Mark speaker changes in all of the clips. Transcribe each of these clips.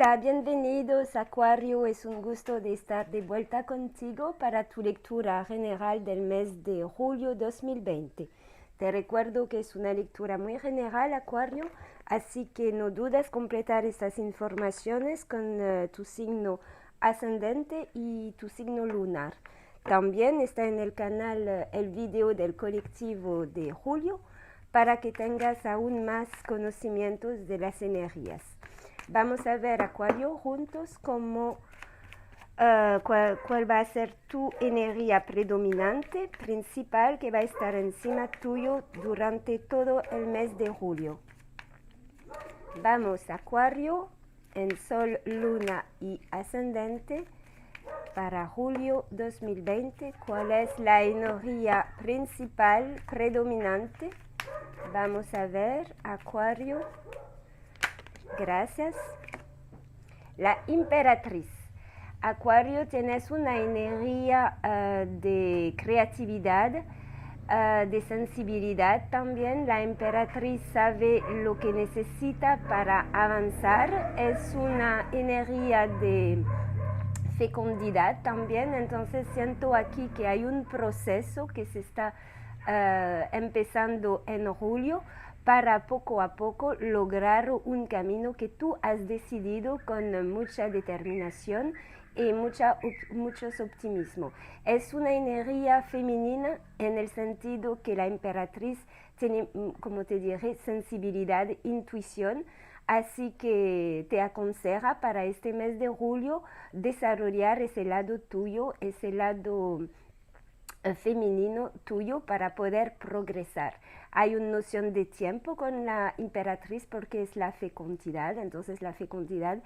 Speaker 1: Hola, bienvenidos Acuario, es un gusto de estar de vuelta contigo para tu lectura general del mes de julio 2020. Te recuerdo que es una lectura muy general, Acuario, así que no dudes completar estas informaciones con tu signo ascendente y tu signo lunar. También está en el canal el video del colectivo de julio para que tengas aún más conocimientos de las energías. Vamos a ver, Acuario, juntos cuál va a ser tu energía predominante, principal, que va a estar encima tuyo durante todo el mes de julio. Vamos, Acuario, en Sol, Luna y Ascendente, para julio 2020, ¿cuál es la energía principal predominante? Vamos a ver, Acuario. Gracias. La Imperatriz. Acuario, tienes una energía de creatividad, de sensibilidad también. La Emperatriz sabe lo que necesita para avanzar. Es una energía de fecundidad también. Entonces siento aquí que hay un proceso que se está empezando en julio, para poco a poco lograr un camino que tú has decidido con mucha determinación y muchos optimismo. Es una energía femenina en el sentido que la Emperatriz tiene, como te diré, sensibilidad, intuición, así que te aconseja para este mes de julio desarrollar ese lado tuyo, ese lado femenino tuyo para poder progresar. Hay una noción de tiempo con la Imperatriz porque es la fecundidad, entonces la fecundidad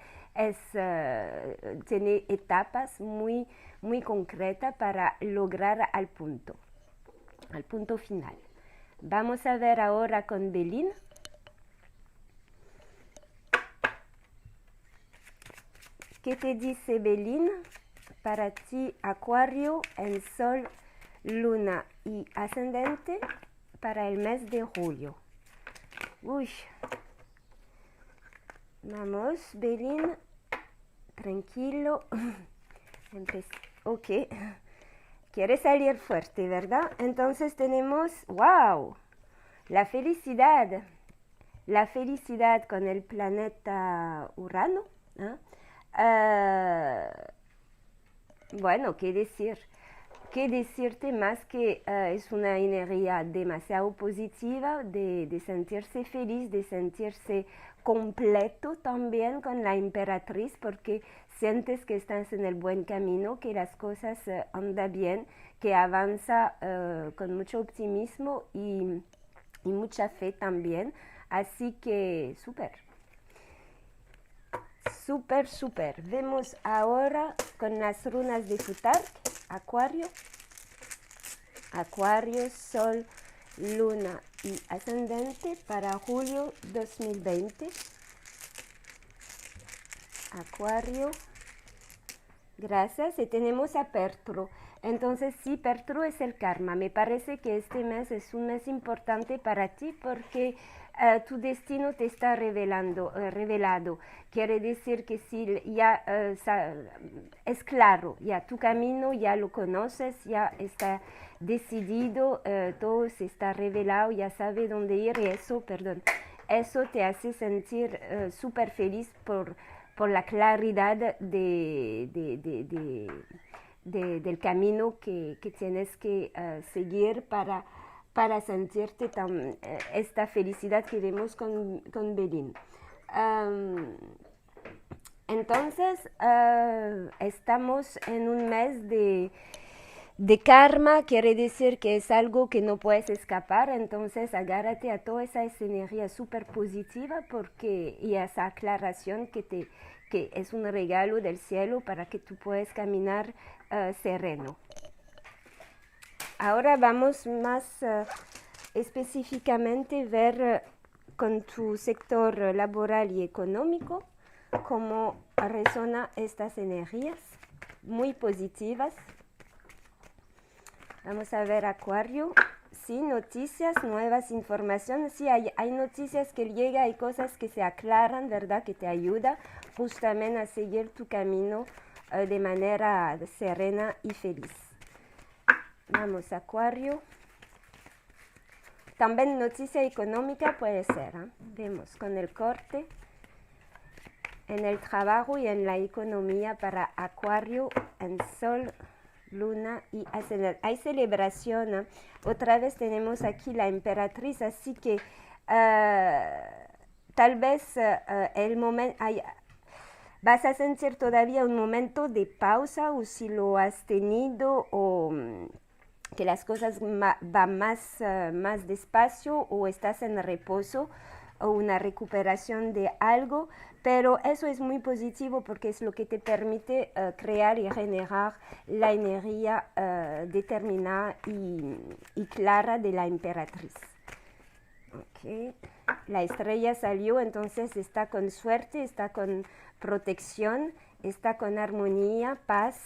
Speaker 1: tiene etapas muy concretas para lograr al punto final. Vamos a ver ahora con Belín. ¿Qué te dice Belín para ti, Acuario, en Sol, Luna y Ascendente para el mes de julio? Uy. Vamos, Belín, tranquilo. Ok. Quiere salir fuerte, ¿verdad? Entonces tenemos, wow, la felicidad. La felicidad con el planeta Urano. Bueno, ¿qué decir? ¿Qué decirte más que es una energía demasiado positiva de sentirse feliz, de sentirse completo también con la Emperatriz, porque sientes que estás en el buen camino, que las cosas andan bien, que avanza con mucho optimismo y mucha fe también. Así que súper. Súper. Vemos ahora con las runas de Futhark, Acuario. Acuario, Sol, Luna y Ascendente para julio 2020. Acuario. Gracias. Y tenemos a Pertro. Entonces sí, Pertro es el karma. Me parece que este mes es un mes importante para ti porque tu destino te está revelado. Quiere decir que sí, ya es claro, ya tu camino ya lo conoces, ya está decidido, todo se está revelado, ya sabes dónde ir y eso te hace sentir súper feliz por la claridad del camino que tienes que seguir para sentirte esta felicidad que vemos con Belín. Entonces, estamos en un mes de karma, quiere decir que es algo que no puedes escapar, entonces agárrate a toda esa energía súper positiva y a esa aclaración que es un regalo del cielo para que tú puedas caminar sereno. Ahora vamos más específicamente ver con tu sector laboral y económico cómo resuenan estas energías muy positivas. Vamos a ver, Acuario. Sí, noticias, nuevas informaciones. Sí, hay noticias que llegan, hay cosas que se aclaran, ¿verdad? Que te ayuda justamente a seguir tu camino de manera serena y feliz. Vamos, Acuario. También noticia económica puede ser, ¿eh? Vemos con el corte en el trabajo y en la economía para Acuario, en Sol, Luna y Ascendente. Hay celebración, ¿eh? Otra vez tenemos aquí la emperatriz, así que tal vez el momento... vas a sentir todavía un momento de pausa o si lo has tenido o que las cosas van más despacio o estás en reposo o una recuperación de algo, pero eso es muy positivo porque es lo que te permite crear y generar la energía determinada y clara de la emperatriz. Okay. La estrella salió, entonces está con suerte, está con protección, está con armonía, paz.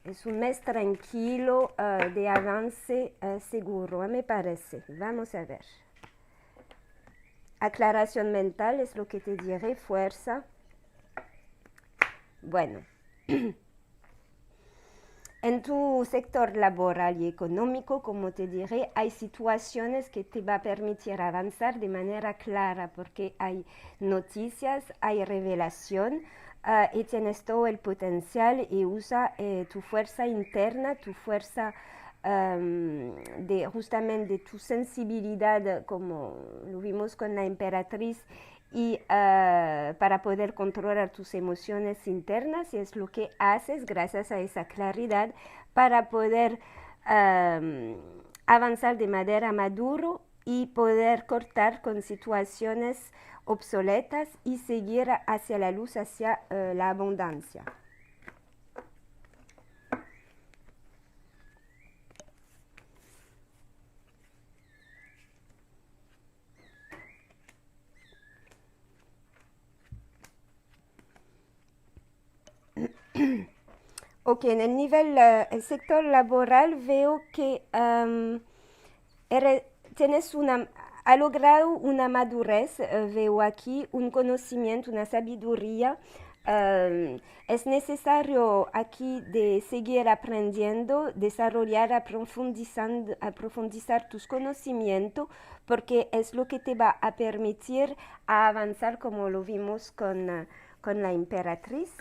Speaker 1: Es un mes tranquilo de avance seguro, me parece. Vamos a ver. Aclaración mental es lo que te diré, fuerza. Bueno. En tu sector laboral y económico, como te diré, hay situaciones que te va a permitir avanzar de manera clara porque hay noticias, hay revelación y tienes todo el potencial y usa tu fuerza interna, tu fuerza justamente tu sensibilidad, como lo vimos con la emperatriz, y para poder controlar tus emociones internas, y es lo que haces gracias a esa claridad para poder avanzar de manera maduro y poder cortar con situaciones obsoletas y seguir hacia la luz, hacia la abundancia. Ok, en el nivel, el sector laboral veo que ha logrado una madurez, veo aquí un conocimiento, una sabiduría. Es necesario aquí de seguir aprendiendo, desarrollar, a profundizar tus conocimientos, porque es lo que te va a permitir a avanzar como lo vimos con la emperatriz.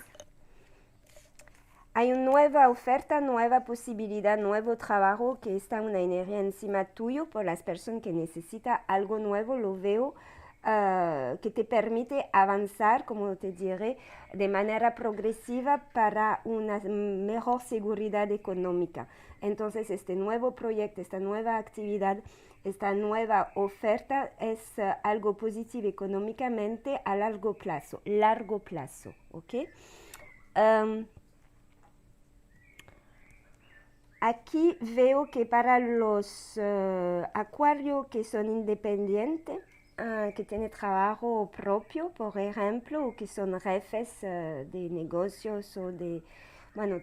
Speaker 1: Hay una nueva oferta, nueva posibilidad, nuevo trabajo que está una energía encima tuyo por las personas que necesitan algo nuevo, lo veo, que te permite avanzar, como te diré, de manera progresiva para una mejor seguridad económica. Entonces, este nuevo proyecto, esta nueva actividad, esta nueva oferta es algo positivo económicamente a largo plazo, ¿ok? Aquí veo que para los acuarios que son independientes, que tienen trabajo propio, por ejemplo, o que son jefes de negocios o de, bueno,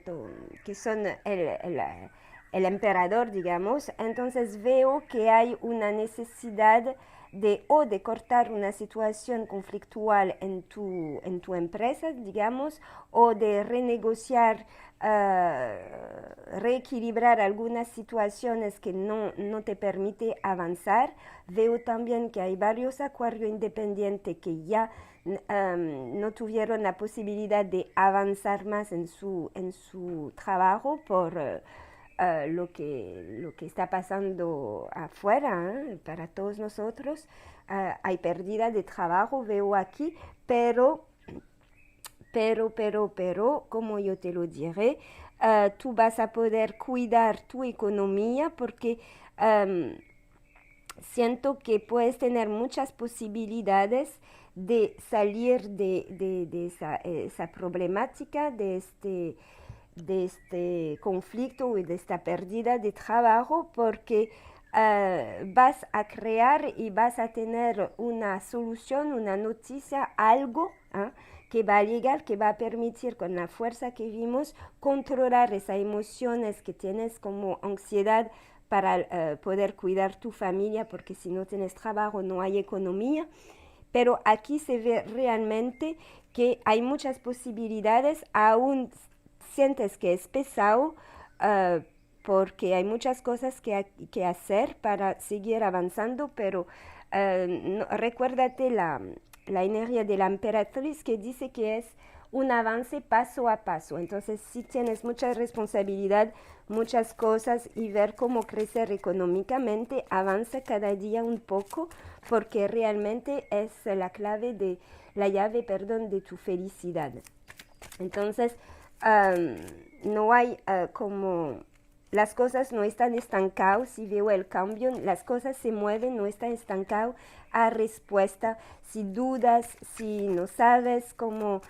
Speaker 1: que son el emperador, digamos, entonces veo que hay una necesidad de cortar una situación conflictual en tu empresa, digamos, o de renegociar, reequilibrar algunas situaciones que no te permite avanzar. Veo también que hay varios acuarios independientes que ya no tuvieron la posibilidad de avanzar más en su trabajo por lo que está pasando afuera, para todos nosotros. Hay pérdida de trabajo, veo aquí, pero, como yo te lo diré, tú vas a poder cuidar tu economía porque siento que puedes tener muchas posibilidades de salir de esa problemática, de este conflicto y de esta pérdida de trabajo, porque vas a crear y vas a tener una solución, una noticia, algo que va a llegar, que va a permitir con la fuerza que vimos controlar esas emociones que tienes como ansiedad para poder cuidar tu familia, porque si no tienes trabajo no hay economía. Pero aquí se ve realmente que hay muchas posibilidades, aún sientes que es pesado, porque hay muchas cosas que hacer para seguir avanzando, pero recuérdate la energía de la emperatriz que dice que es un avance paso a paso. Entonces, si tienes mucha responsabilidad, muchas cosas y ver cómo crecer económicamente, avanza cada día un poco, porque realmente es la llave, perdón, de tu felicidad. Entonces, no hay como las cosas no están estancadas, si veo el cambio, las cosas se mueven, no está estancado a respuesta. Si dudas, si no sabes cómo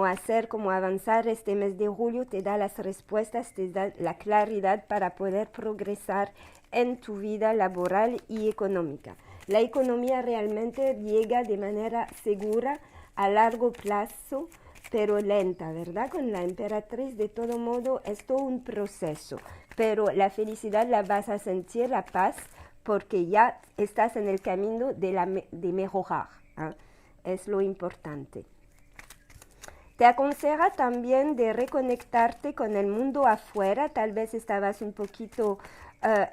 Speaker 1: hacer, cómo avanzar, este mes de julio te da las respuestas, te da la claridad para poder progresar en tu vida laboral y económica. La economía realmente llega de manera segura a largo plazo, pero lenta, ¿verdad? Con la emperatriz, de todo modo, es todo un proceso, pero la felicidad la vas a sentir, la paz, porque ya estás en el camino de mejorar, ¿eh? Es lo importante. Te aconseja también de reconectarte con el mundo afuera, tal vez estabas un poquito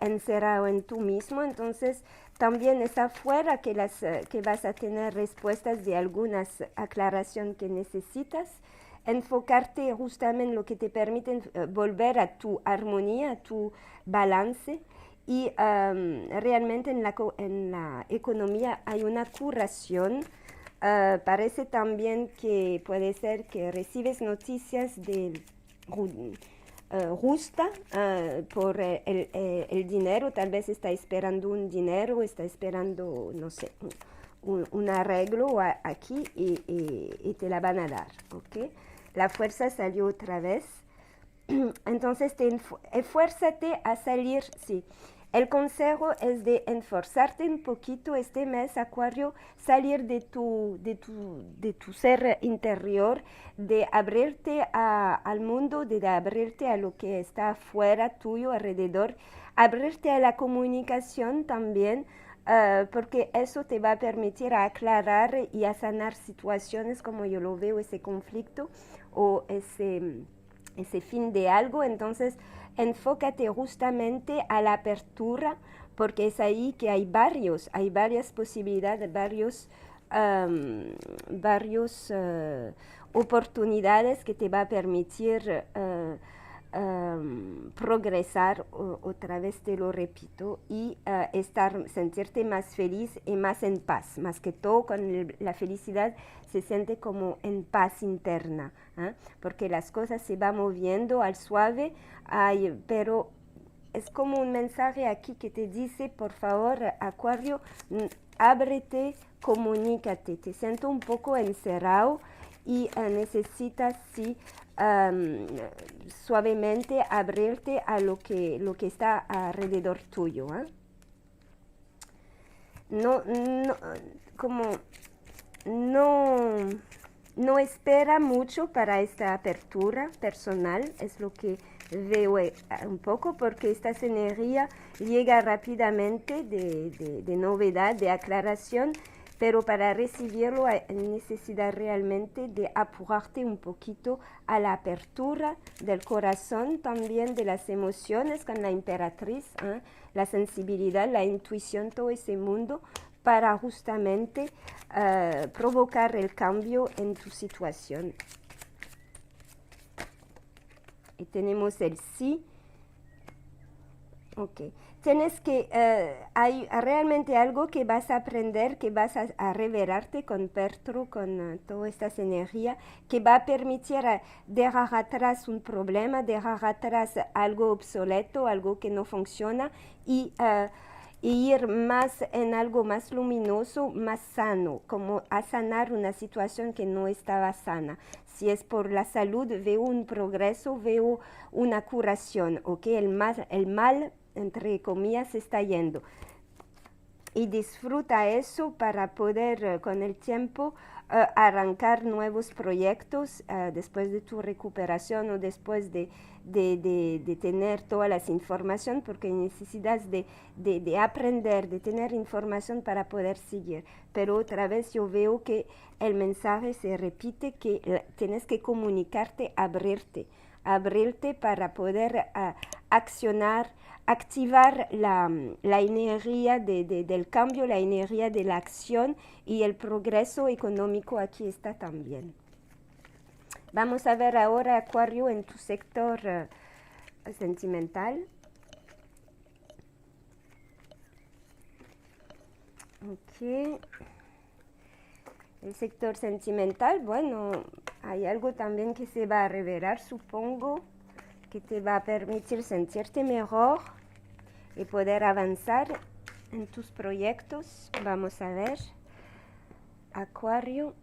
Speaker 1: encerrado en tú mismo, entonces también es afuera que vas a tener respuestas de algunas aclaraciones que necesitas. Enfocarte justamente en lo que te permite volver a tu armonía, a tu balance. Y realmente en la economía hay una curación. Parece también que puede ser que recibes noticias de justa por el dinero, tal vez está esperando un dinero, está esperando, no sé, un arreglo aquí y te la van a dar, ¿ok? La fuerza salió otra vez. Entonces, esfuérzate a salir, sí. El consejo es de esforzarte un poquito este mes, Acuario, salir de tu ser interior, de abrirte al mundo, de abrirte a lo que está afuera tuyo, alrededor, abrirte a la comunicación también, porque eso te va a permitir aclarar y a sanar situaciones como yo lo veo, ese conflicto o ese fin de algo. Entonces, enfócate justamente a la apertura, porque es ahí que hay varias posibilidades, varios oportunidades que te va a permitir progresar, otra vez te lo repito, y sentirte más feliz y más en paz. Más que todo, con la felicidad se siente como en paz interna, porque las cosas se van moviendo al suave, pero es como un mensaje aquí que te dice, por favor, Acuario, ábrete, comunícate, te siento un poco encerrado y necesitas, sí, suavemente abrirte a lo que está alrededor tuyo. No, como no espera mucho para esta apertura personal, es lo que veo un poco, porque esta energía llega rápidamente de novedad, de aclaración, pero para recibirlo hay necesidad realmente de apurarte un poquito a la apertura del corazón, también de las emociones con la emperatriz, la sensibilidad, la intuición, todo ese mundo, para justamente provocar el cambio en tu situación. Y tenemos el sí. Ok. Tienes que, hay realmente algo que vas a aprender, que vas a revelarte con Pertro, con toda esta energía, que va a permitir dejar atrás un problema, dejar atrás algo obsoleto, algo que no funciona y ir más en algo más luminoso, más sano, como a sanar una situación que no estaba sana. Si es por la salud, veo un progreso, veo una curación, ¿ok? El mal, entre comillas, se está yendo. y disfruta eso para poder con el tiempo arrancar nuevos proyectos después de tu recuperación o después de tener todas las informaciones, porque necesitas de aprender, de tener información para poder seguir. Pero otra vez yo veo que el mensaje se repite, que tienes que comunicarte, abrirte para poder accionar, activar la energía del cambio, la energía de la acción, y el progreso económico aquí está también. Vamos a ver ahora, Acuario, en tu sector sentimental. Ok. El sector sentimental, bueno, hay algo también que se va a revelar, supongo, que te va a permitir sentirte mejor y poder avanzar en tus proyectos. Vamos a ver, Acuario.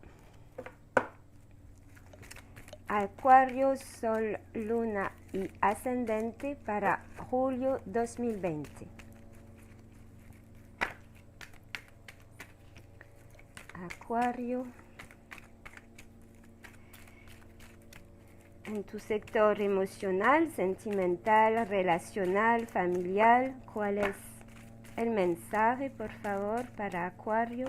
Speaker 1: Acuario, Sol, Luna y Ascendente para julio 2020. Acuario. En tu sector emocional, sentimental, relacional, familiar, ¿cuál es el mensaje, por favor, para Acuario?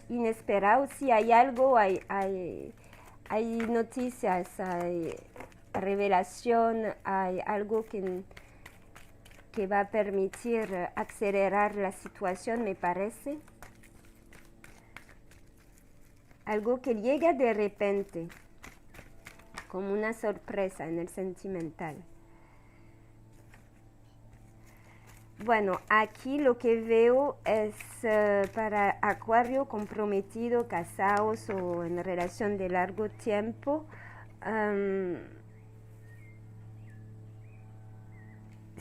Speaker 1: Inesperado, si hay algo, hay noticias, hay revelación, hay algo que va a permitir acelerar la situación, me parece. Algo que llega de repente, como una sorpresa en el sentimental. Bueno, aquí lo que veo es para Acuario comprometido, casados o en relación de largo tiempo.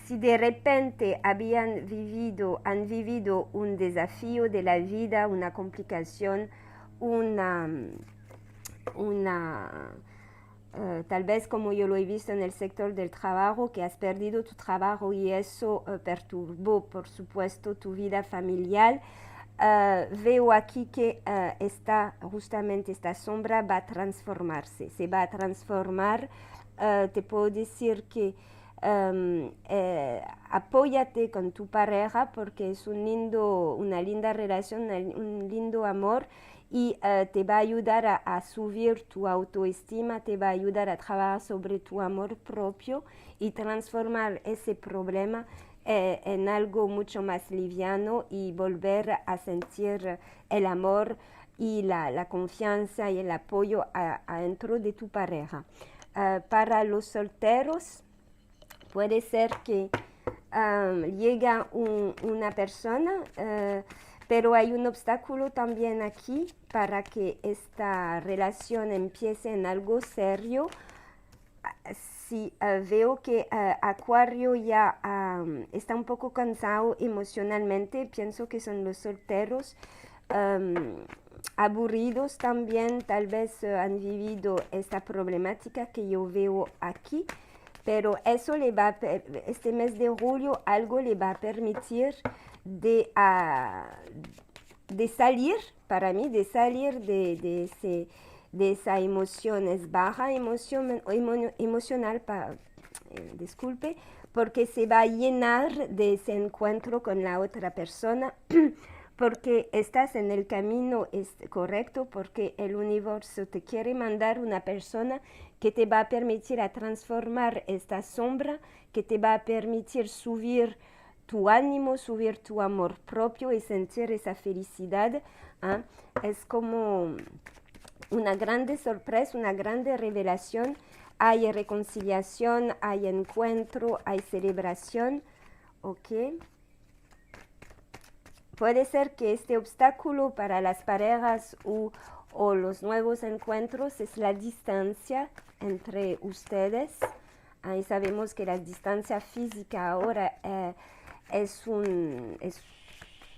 Speaker 1: Si de repente han vivido un desafío de la vida, una complicación, tal vez como yo lo he visto en el sector del trabajo, que has perdido tu trabajo y eso perturbó, por supuesto, tu vida familiar. Veo aquí que justamente esta sombra va a transformarse, se va a transformar. Te puedo decir que apóyate con tu pareja porque es una linda relación, un lindo amor, y te va a ayudar a subir tu autoestima, te va a ayudar a trabajar sobre tu amor propio y transformar ese problema en algo mucho más liviano y volver a sentir el amor y la confianza y el apoyo adentro de tu pareja. Para los solteros, puede ser que llega una persona, pero hay un obstáculo también aquí para que esta relación empiece en algo serio. Si veo que Acuario ya está un poco cansado emocionalmente, pienso que son los solteros. Aburridos también, tal vez han vivido esta problemática que yo veo aquí, pero eso este mes de julio algo le va a permitir de salir, para mí, de salir de esa emoción, es baja emocional, disculpe, porque se va a llenar de ese encuentro con la otra persona, porque estás en el camino correcto, porque el universo te quiere mandar una persona que te va a permitir a transformar esta sombra, que te va a permitir subir tu ánimo, subir tu amor propio y sentir esa felicidad. Es como una grande sorpresa, una grande revelación. Hay reconciliación, hay encuentro, hay celebración. ¿Ok? Puede ser que este obstáculo para las parejas o los nuevos encuentros es la distancia entre ustedes. Y sabemos que la distancia física ahora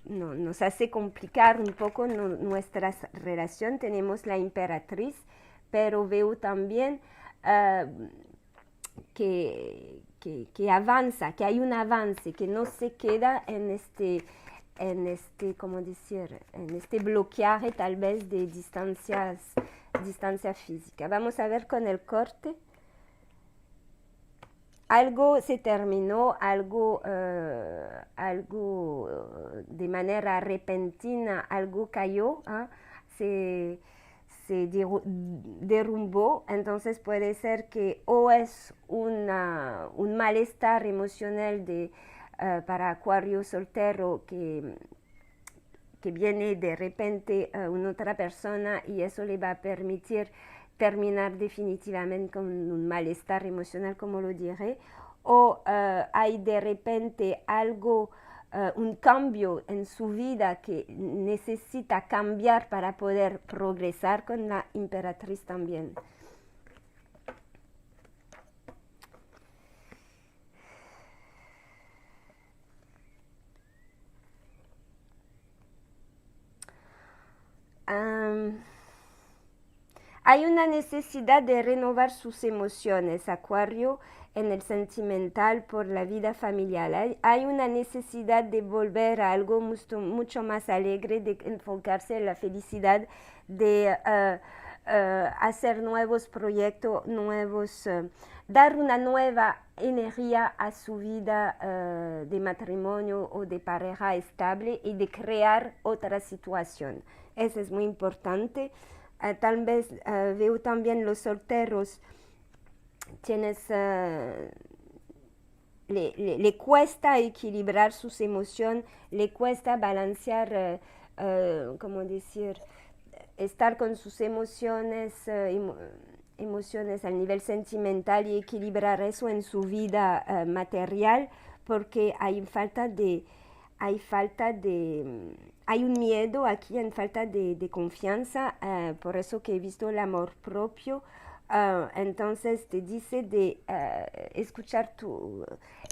Speaker 1: nos hace complicar un poco nuestra relación. Tenemos la emperatriz, pero veo también que que avanza, que hay un avance, que no se queda ¿cómo decir? En este bloqueaje tal vez de distancia física. Vamos a ver con el corte. Algo se terminó, algo de manera repentina, algo cayó, se derrumbó, entonces puede ser que o es un malestar emocional para Acuario soltero que viene de repente una otra persona y eso le va a permitir terminar definitivamente con un malestar emocional, como lo diré, o hay de repente algo, un cambio en su vida que necesita cambiar para poder progresar con la emperatriz también. Hay una necesidad de renovar sus emociones, Acuario, en el sentimental por la vida familiar. Hay una necesidad de volver a algo mucho más alegre, de enfocarse en la felicidad, de hacer nuevos proyectos, dar una nueva energía a su vida de matrimonio o de pareja estable y de crear otra situación. Eso es muy importante. Tal vez veo también los solteros, le cuesta equilibrar sus emociones, le cuesta balancear, ¿cómo decir? Estar con sus emociones, emociones a nivel sentimental y equilibrar eso en su vida material, porque hay un miedo aquí, en falta de confianza, por eso que he visto el amor propio. Entonces te dice de escuchar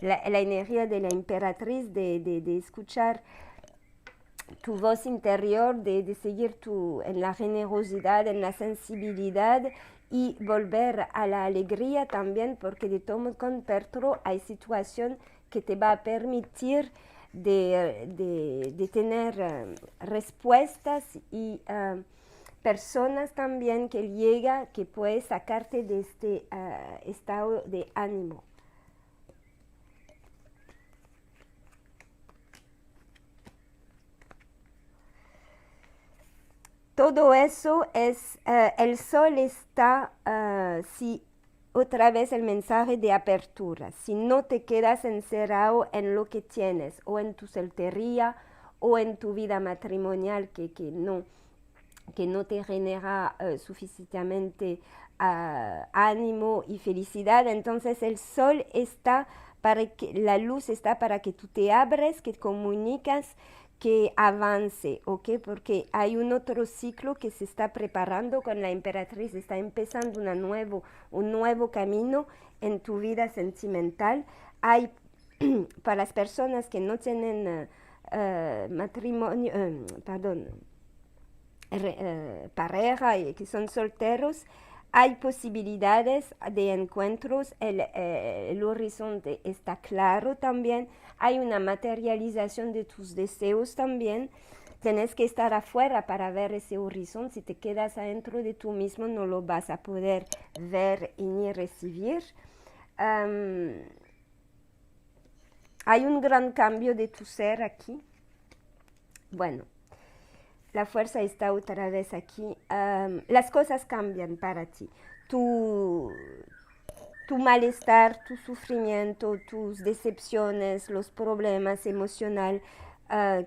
Speaker 1: la energía de la emperatriz, de escuchar tu voz interior, de seguir en la generosidad, en la sensibilidad y volver a la alegría también, porque de todo con Pertro hay situación que te va a permitir de tener respuestas y personas también que llega, que puede sacarte de este estado de ánimo. Todo eso es, el sol está, si otra vez el mensaje de apertura, si no te quedas encerrado en lo que tienes, o en tu soltería, o en tu vida matrimonial que no te genera suficientemente ánimo y felicidad, entonces el sol está la luz está para que tú te abres, que comunicas, que avance, ¿ok? Porque hay un otro ciclo que se está preparando con la emperatriz, está empezando un nuevo camino en tu vida sentimental. Hay, para las personas que no tienen matrimonio, pareja y que son solteros, hay posibilidades de encuentros, el horizonte está claro también, hay una materialización de tus deseos también. Tienes que estar afuera para ver ese horizonte. Si te quedas adentro de tú mismo no lo vas a poder ver y ni recibir. Hay un gran cambio de tu ser aquí. Bueno, la fuerza está otra vez aquí. Las cosas cambian para ti. Tu malestar, tu sufrimiento, tus decepciones, los problemas emocionales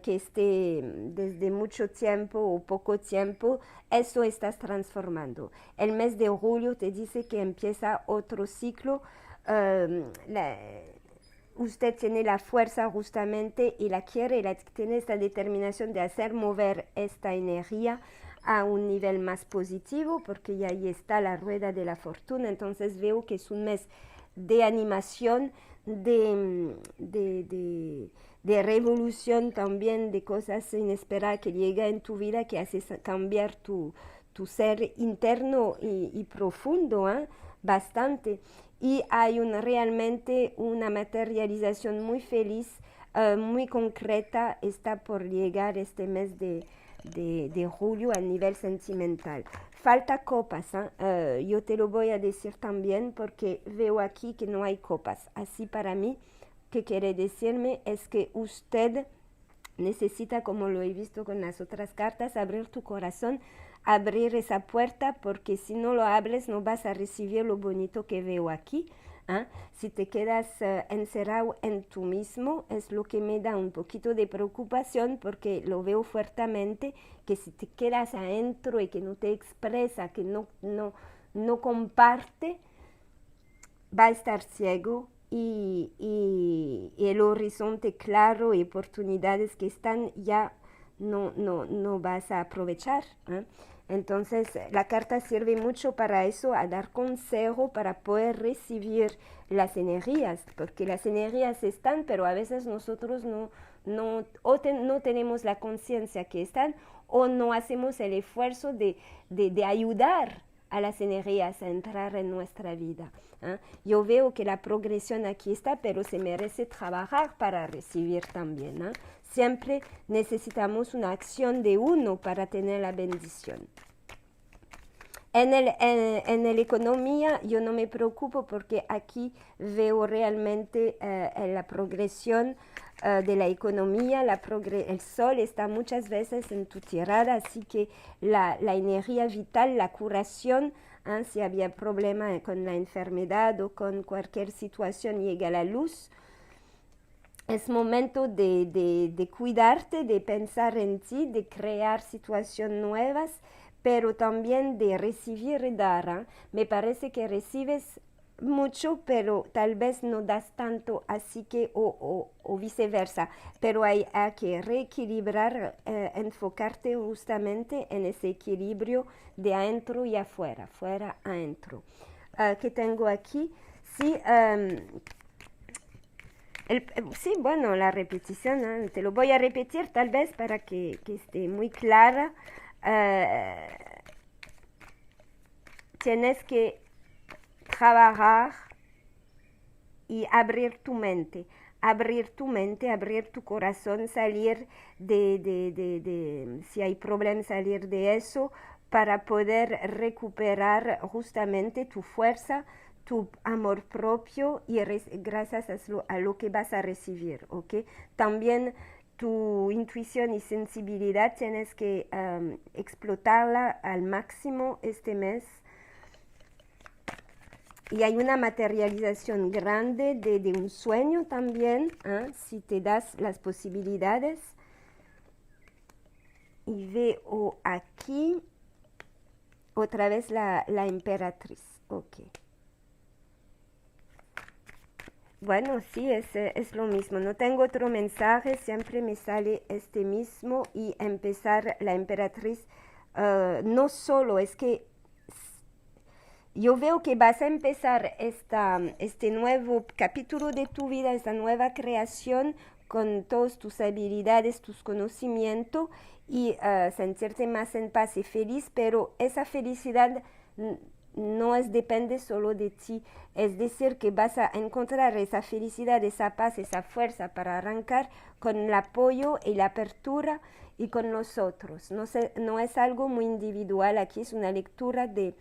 Speaker 1: que esté desde mucho tiempo o poco tiempo, eso estás transformando. El mes de julio te dice que empieza otro ciclo. Usted tiene la fuerza justamente y la quiere, tiene esta determinación de hacer mover esta energía a un nivel más positivo, porque ya ahí está la rueda de la fortuna. Entonces veo que es un mes de animación, de revolución también, de cosas inesperadas que llegan en tu vida, que haces cambiar tu tu ser interno y profundo, bastante. Y hay realmente una materialización muy feliz, muy concreta, está por llegar este mes de julio a nivel sentimental. Falta copas, yo te lo voy a decir también porque veo aquí que no hay copas. Así para mí, ¿qué quiere decirme? Es que usted necesita, como lo he visto con las otras cartas, abrir tu corazón, abrir esa puerta, porque si no lo abres no vas a recibir lo bonito que veo aquí. Si te quedas encerrado en tú mismo, es lo que me da un poquito de preocupación, porque lo veo fuertemente, que si te quedas adentro y que no te expresa, que no comparte, va a estar ciego y el horizonte claro y oportunidades que están ya no vas a aprovechar. Entonces la carta sirve mucho para eso, a dar consejo para poder recibir las energías, porque las energías están, pero a veces nosotros no tenemos la conciencia que están o no hacemos el esfuerzo de ayudar a las energías a entrar en nuestra vida. Yo veo que la progresión aquí está, pero se merece trabajar para recibir también. Siempre necesitamos una acción de uno para tener la bendición. En la economía yo no me preocupo porque aquí veo realmente la progresión de la economía, el sol está muchas veces en tu tirada, así que la energía vital, la curación, si había problema con la enfermedad o con cualquier situación, llega a la luz. Es momento de cuidarte, de pensar en ti, de crear situaciones nuevas, pero también de recibir y dar. Me parece que recibes mucho, pero tal vez no das tanto, así que o viceversa. Pero hay que reequilibrar, enfocarte justamente en ese equilibrio de adentro y afuera, fuera adentro. ¿Qué tengo aquí? Sí, sí, bueno, la repetición, te lo voy a repetir tal vez para que esté muy clara. Tienes que trabajar y abrir tu mente, abrir tu corazón, salir si hay problemas, salir de eso para poder recuperar justamente tu fuerza, tu amor propio y gracias a lo que vas a recibir, ¿ok? También tu intuición y sensibilidad tienes que explotarla al máximo este mes. Y hay una materialización grande de un sueño también, si te das las posibilidades. Y veo aquí otra vez la emperatriz. Ok. Bueno, sí, es lo mismo. No tengo otro mensaje, siempre me sale este mismo y empezar la emperatriz. No solo es que yo veo que vas a empezar este nuevo capítulo de tu vida, esta nueva creación con todas tus habilidades, tus conocimientos y sentirte más en paz y feliz, pero esa felicidad no depende solo de ti, es decir, que vas a encontrar esa felicidad, esa paz, esa fuerza para arrancar con el apoyo y la apertura y con los otros. No es algo muy individual, aquí es una lectura de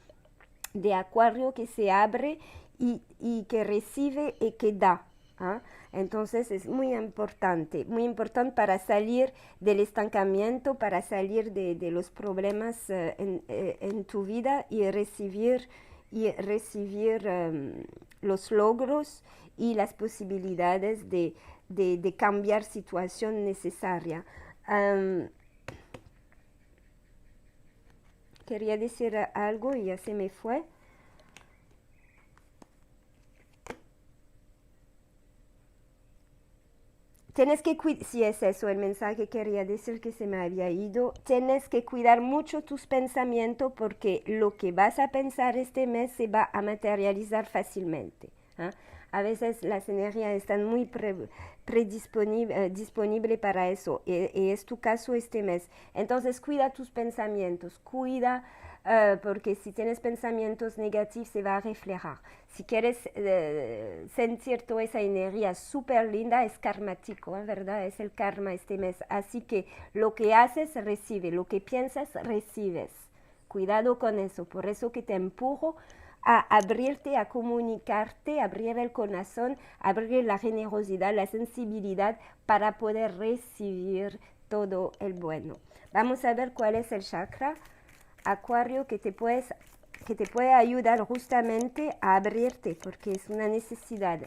Speaker 1: Acuario que se abre y que recibe y que da. Entonces es muy importante para salir del estancamiento, para salir de los problemas en tu vida y recibir los logros y las posibilidades de cambiar situación necesaria. Quería decir algo y ya se me fue. Tienes que cuidar, si es eso el mensaje, quería decir que se me había ido. Tienes que cuidar mucho tus pensamientos porque lo que vas a pensar este mes se va a materializar fácilmente. A veces las energías están muy disponibles para eso y es tu caso este mes. Entonces cuida tus pensamientos, cuida porque si tienes pensamientos negativos se va a reflejar. Si quieres sentir toda esa energía súper linda, es karmático, ¿verdad? Es el karma este mes. Así que lo que haces, recibe. Lo que piensas, recibes. Cuidado con eso. Por eso que te empujo a abrirte, a comunicarte, abrir el corazón, abrir la generosidad, la sensibilidad para poder recibir todo el bueno. Vamos a ver cuál es el chakra Acuario que te puede ayudar justamente a abrirte, porque es una necesidad.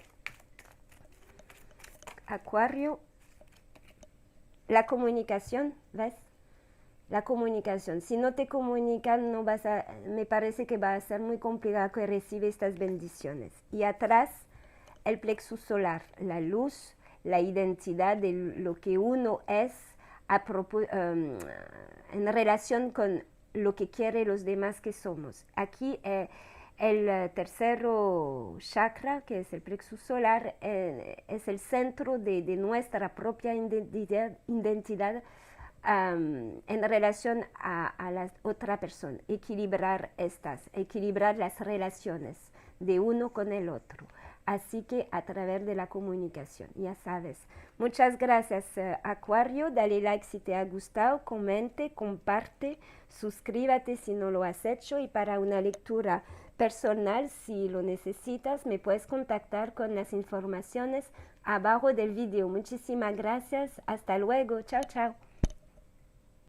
Speaker 1: Acuario, la comunicación, ¿ves? La comunicación. Si no te comunican, no vas a, me parece que va a ser muy complicado que reciba estas bendiciones. Y atrás, el plexus solar, la luz, la identidad de lo que uno es en relación con lo que quiere los demás que somos. Aquí el tercero chakra, que es el plexus solar, es el centro de nuestra propia identidad en relación a la otra persona. Equilibrar las relaciones de uno con el otro. Así que a través de la comunicación, ya sabes. Muchas gracias, Acuario. Dale like si te ha gustado, comente, comparte, suscríbete si no lo has hecho. Y para una lectura personal, si lo necesitas, me puedes contactar con las informaciones abajo del video. Muchísimas gracias. Hasta luego. Chao, chao.